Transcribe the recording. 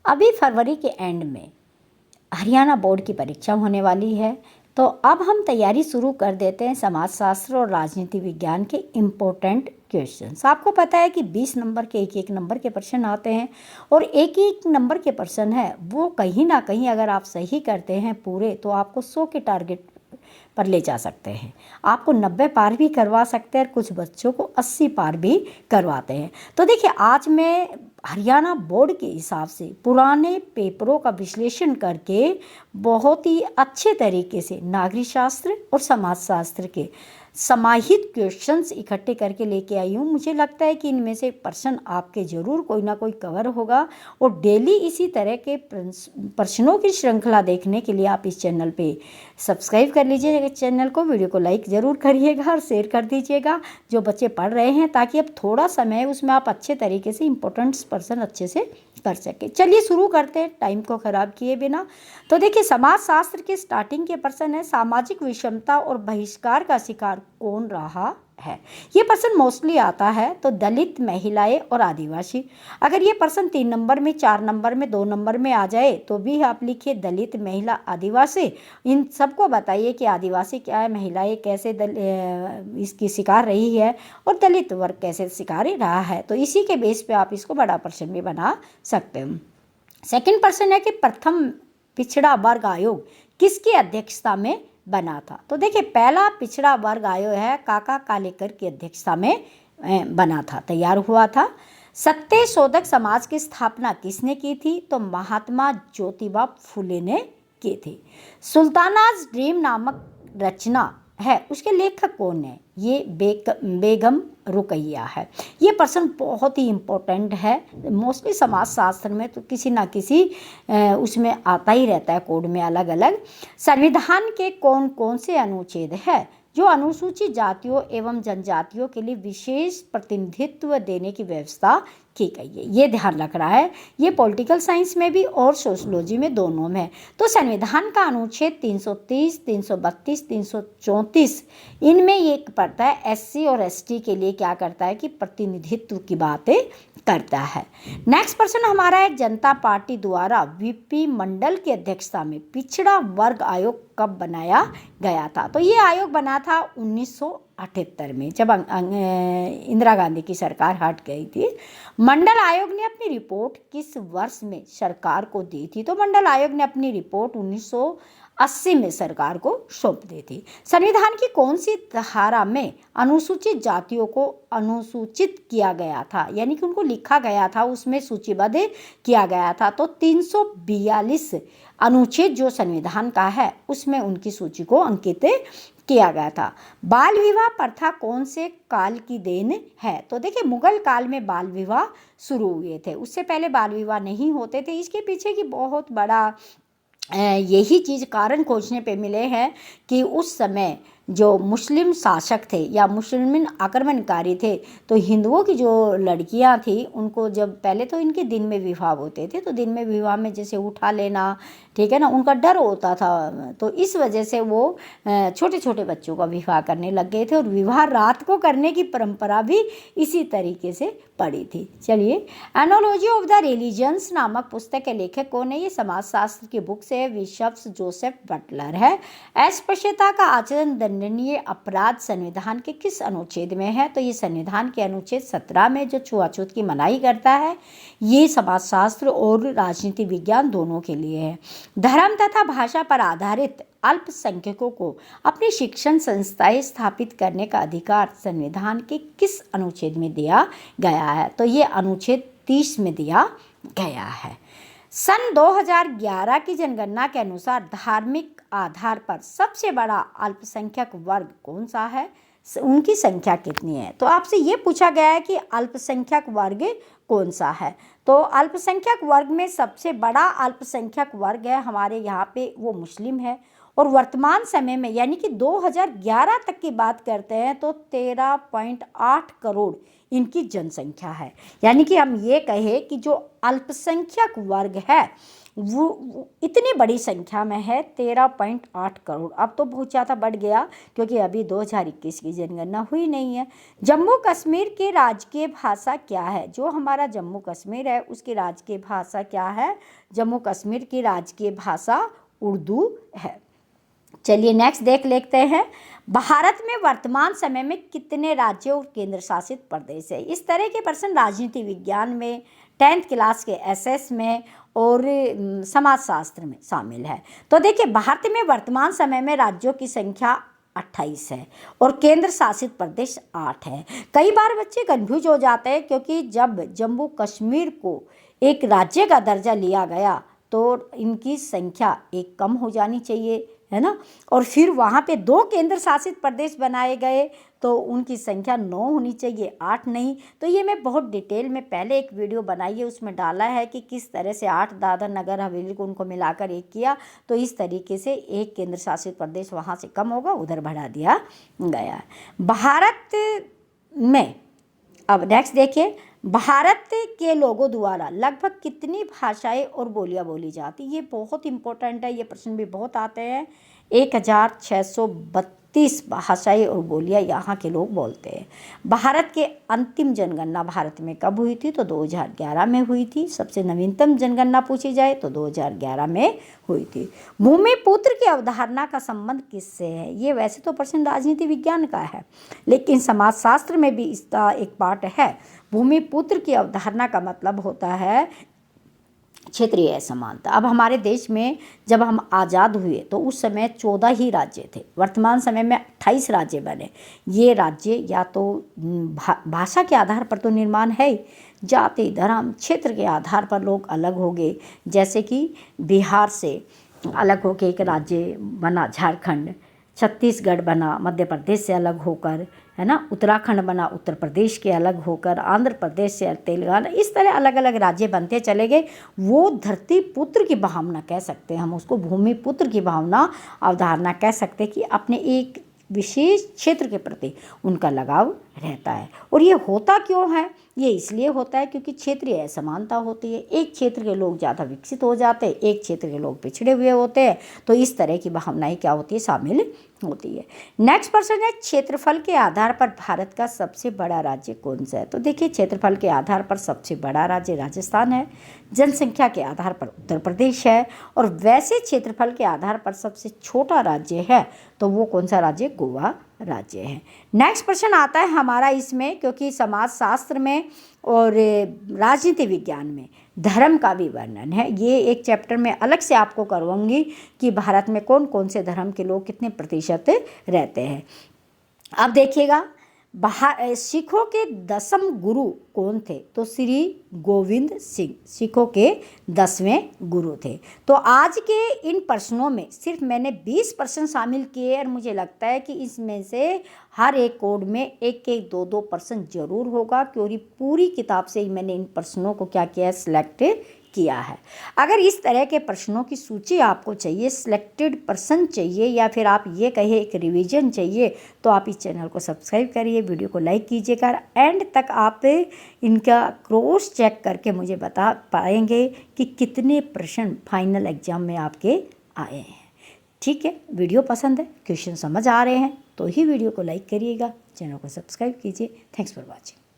अभी फरवरी के एंड में हरियाणा बोर्ड की परीक्षा होने वाली है, तो अब हम तैयारी शुरू कर देते हैं समाजशास्त्र और राजनीति विज्ञान के इम्पोर्टेंट क्वेश्चंस। आपको पता है कि 20 नंबर के एक एक नंबर के प्रश्न आते हैं, और एक एक नंबर के प्रश्न है वो कहीं ना कहीं अगर आप सही करते हैं पूरे, तो आपको 100 के टारगेट पर ले जा सकते हैं। आपको 90 पार भी करवा सकते हैं और कुछ बच्चों को 80 पार भी करवाते हैं। तो देखिए, आज मैं हरियाणा बोर्ड के हिसाब से पुराने पेपरों का विश्लेषण करके बहुत ही अच्छे तरीके से नागरिक शास्त्र और समाजशास्त्र के समाहित क्वेश्चंस इकट्ठे करके लेके आई हूँ। मुझे लगता है कि इनमें से प्रश्न आपके ज़रूर कोई ना कोई कवर होगा, और डेली इसी तरह के प्रश्नों की श्रृंखला देखने के लिए आप इस चैनल पे सब्सक्राइब कर लीजिएगा चैनल को, वीडियो को लाइक ज़रूर करिएगा और शेयर कर दीजिएगा जो बच्चे पढ़ रहे हैं, ताकि अब थोड़ा समय उसमें आप अच्छे तरीके से इंपॉर्टेंट प्रश्न अच्छे से कर सके। चलिए शुरू करते हैं टाइम को ख़राब किए बिना। तो देखिए, समाजशास्त्र के स्टार्टिंग के प्रश्न है, सामाजिक विषमता और बहिष्कार का शिकार कौन रहा है। ये प्रश्न मोस्टली आता है तो दलित, महिलाएं और आदिवासी। अगर ये प्रश्न 3 नंबर में, 4 नंबर में, 2 नंबर में आ जाए तो भी आप लिखिए दलित, महिला, आदिवासी। इन सबको बताइए कि आदिवासी क्या है, महिलाएं कैसे इसकी शिकार रही है, और दलित वर्ग कैसे शिकार रहा है। तो इसी के बेस पे आप इसको बड़ा प्रश्न भी बना सकते हो। सेकंड प्रश्न है कि प्रथम पिछड़ा वर्ग आयोग किसकी अध्यक्षता में बना था। तो देखिए, पहला पिछड़ा वर्ग आयोग है काका कालेकर की अध्यक्षता में बना था, तैयार हुआ था। सत्य शोधक समाज की स्थापना किसने की थी। तो महात्मा ज्योतिबा फुले ने की थी। सुल्तानाज ड्रीम नामक रचना है, उसके लेखक कौन है। ये बेगम रुकैया है। ये प्रश्न बहुत ही इम्पोर्टेंट है, मोस्टली समाजशास्त्र में तो किसी ना किसी उसमें आता ही रहता है, कोड में अलग अलग। संविधान के कौन कौन से अनुच्छेद है जो अनुसूचित जातियों एवं जनजातियों के लिए विशेष प्रतिनिधित्व देने की व्यवस्था की गई है। ये ध्यान रख रहा है, ये पॉलिटिकल साइंस में भी और सोशलॉजी में, दोनों में। तो संविधान का अनुच्छेद 330, 332, 334, इनमें ये पड़ता है एससी और एसटी के लिए क्या करता है कि प्रतिनिधित्व की बातें करता है। नेक्स्ट प्रश्न हमारा है, जनता पार्टी द्वारा वीपी मंडल की अध्यक्षता में पिछड़ा वर्ग आयोग कब बनाया गया था। तो ये आयोग बना था 1978 में, जब इंदिरा गांधी की सरकार हट गई थी। मंडल आयोग ने अपनी रिपोर्ट किस वर्ष में सरकार को दी थी। तो मंडल आयोग ने अपनी रिपोर्ट 1980 में सरकार को सौंप दी थी। संविधान की कौन सी धारा में अनुसूचित जातियों को अनुसूचित किया गया था, यानी कि उनको लिखा गया था, उसमें सूचीबद्ध किया गया था। तो 342 अनुच्छेद जो संविधान का है उसमें उनकी सूची को अंकित किया गया था। बाल विवाह प्रथा कौन से काल की देन है। तो देखिए, मुगल काल में बाल विवाह शुरू हुए थे, उससे पहले बाल विवाह नहीं होते थे। इसके पीछे की बहुत बड़ा यही चीज़ कारण खोजने पे मिले हैं कि उस समय जो मुस्लिम शासक थे या मुस्लिम आक्रमणकारी थे, तो हिंदुओं की जो लड़कियां थी उनको, जब पहले तो इनके दिन में विवाह होते थे, तो दिन में विवाह में जैसे उठा लेना, ठीक है ना, उनका डर होता था, तो इस वजह से वो छोटे छोटे बच्चों का विवाह करने लग गए थे, और विवाह रात को करने की परंपरा भी इसी तरीके से पड़ी थी। चलिए, एनोलॉजी ऑफ द रिलीजन्स नामक पुस्तक के लेखक कौन है। ये समाजशास्त्र की बुक से बिशप जोसेफ बटलर है। अस्पृश्यता का आचरण दंडनीय अपराध संविधान के किस अनुच्छेद में है। तो ये संविधान के अनुच्छेद 17 में, जो छुआछूत की मनाही करता है। ये समाजशास्त्र और राजनीति विज्ञान दोनों के लिए है। धर्म तथा भाषा पर आधारित अल्पसंख्यकों को अपनी शिक्षण संस्थाएं स्थापित करने का अधिकार संविधान के किस अनुच्छेद में दिया गया है। तो ये अनुच्छेद 30 में दिया गया है। सन 2011 की जनगणना के अनुसार धार्मिक आधार पर सबसे बड़ा अल्पसंख्यक वर्ग कौन सा है, उनकी संख्या कितनी है। तो आपसे ये पूछा गया है कि अल्पसंख्यक वर्ग कौन सा है। तो अल्पसंख्यक वर्ग में सबसे बड़ा अल्पसंख्यक वर्ग है हमारे यहाँ पे वो मुस्लिम है, और वर्तमान समय में यानी कि 2011 तक की बात करते हैं तो 13.8 करोड़ इनकी जनसंख्या है। यानी कि हम ये कहें कि जो अल्पसंख्यक वर्ग है वो इतनी बड़ी संख्या में है, 13.8 करोड़। अब तो बहुत ज़्यादा बढ़ गया क्योंकि अभी 2021 की जनगणना हुई नहीं है। जम्मू कश्मीर की राजकीय भाषा क्या है? जो हमारा जम्मू कश्मीर है उसकी राजकीय भाषा क्या है? जम्मू कश्मीर की राजकीय भाषा उर्दू है। चलिए नेक्स्ट देख लेते हैं। भारत में वर्तमान समय में कितने राज्य और केंद्र शासित प्रदेश है? इस तरह के प्रश्न राजनीति विज्ञान में, 10th क्लास के एसएस में और समाजशास्त्र में शामिल है। तो देखिए, भारत में वर्तमान समय में राज्यों की संख्या 28 है और केंद्र शासित प्रदेश 8 है। कई बार बच्चे कंफ्यूज हो जाते हैं क्योंकि जब जम्मू कश्मीर को एक राज्य का दर्जा लिया गया तो इनकी संख्या एक कम हो जानी चाहिए, है ना, और फिर वहाँ पे 2 केंद्र शासित प्रदेश बनाए गए तो उनकी संख्या 9 होनी चाहिए, 8 नहीं। तो ये मैं बहुत डिटेल में पहले एक वीडियो बनाई है, उसमें डाला है कि किस तरह से 8 दादर नगर हवेली को उनको मिलाकर एक किया, तो इस तरीके से एक केंद्र शासित प्रदेश वहाँ से कम होगा, उधर बढ़ा दिया गया। भारत में अब नेक्स्ट देखिए, भारत के लोगों द्वारा लगभग कितनी भाषाएं और बोलियां बोली जाती? ये बहुत इंपॉर्टेंट है, ये प्रश्न भी बहुत आते हैं। 1632 भाषाएं और बोलियां यहाँ के लोग बोलते हैं। भारत के अंतिम जनगणना भारत में कब हुई थी? तो 2011 में हुई थी। सबसे नवीनतम जनगणना पूछी जाए तो 2011 में हुई थी। भूमिपुत्र की अवधारणा का संबंध किससे है? ये वैसे तो प्रश्न राजनीति विज्ञान का है, लेकिन समाजशास्त्र में भी इसका एक पार्ट है। भूमिपुत्र की अवधारणा का मतलब होता है क्षेत्रीय असमानता। अब हमारे देश में जब हम आज़ाद हुए तो उस समय 14 ही राज्य थे, वर्तमान समय में 28 राज्य बने। ये राज्य या तो भाषा के आधार पर तो निर्माण है, जाति धर्म क्षेत्र के आधार पर लोग अलग हो गए। जैसे कि बिहार से अलग होकर एक राज्य बना झारखंड, छत्तीसगढ़ बना मध्य प्रदेश से अलग होकर, है ना, उत्तराखंड बना उत्तर प्रदेश के अलग होकर, आंध्र प्रदेश से तेलंगाना, इस तरह अलग अलग राज्य बनते चले गए। वो धरती पुत्र की भावना कह सकते हैं हम उसको, भूमि पुत्र की भावना अवधारणा कह सकते हैं कि अपने एक विशेष क्षेत्र के प्रति उनका लगाव रहता है। और ये होता क्यों है? ये इसलिए होता है क्योंकि क्षेत्रीय असमानता होती है। एक क्षेत्र के लोग ज़्यादा विकसित हो जाते हैं, एक क्षेत्र के लोग पिछड़े हुए होते हैं, तो इस तरह की भावनाएं क्या होती है? शामिल होती है। नेक्स्ट प्रश्न है, क्षेत्रफल के आधार पर भारत का सबसे बड़ा राज्य कौन सा है? तो देखिए, क्षेत्रफल के आधार पर सबसे बड़ा राज्य राजस्थान है, जनसंख्या के आधार पर उत्तर प्रदेश है, और वैसे क्षेत्रफल के आधार पर सबसे छोटा राज्य है तो वो कौन सा राज्य? गोवा राज्य है। नेक्स्ट प्रश्न आता है हमारा इसमें, क्योंकि समाजशास्त्र में और राजनीति विज्ञान में धर्म का भी वर्णन है। ये एक चैप्टर में अलग से आपको करवाऊंगी कि भारत में कौन कौन से धर्म के लोग कितने प्रतिशत रहते हैं। अब देखिएगा, सिखों के 10वें गुरु कौन थे? तो श्री गोविंद सिंह सिखों के 10वें गुरु थे। तो आज के इन प्रश्नों में सिर्फ मैंने 20 प्रश्न शामिल किए और मुझे लगता है कि इसमें से हर एक कोड में एक एक दो दो प्रश्न जरूर होगा, क्योंकि पूरी किताब से ही मैंने इन प्रश्नों को क्या किया है? सिलेक्ट किया है। अगर इस तरह के प्रश्नों की सूची आपको चाहिए, सिलेक्टेड प्रश्न चाहिए, या फिर आप ये कहिए एक रिवीजन चाहिए, तो आप इस चैनल को सब्सक्राइब करिए, वीडियो को लाइक कीजिएगा। एंड तक आप इनका क्रॉस चेक करके मुझे बता पाएंगे कि कितने प्रश्न फाइनल एग्जाम में आपके आए हैं। ठीक है, वीडियो पसंद है, क्वेश्चन समझ आ रहे हैं तो ही वीडियो को लाइक करिएगा, चैनल को सब्सक्राइब कीजिए। Thanks for watching.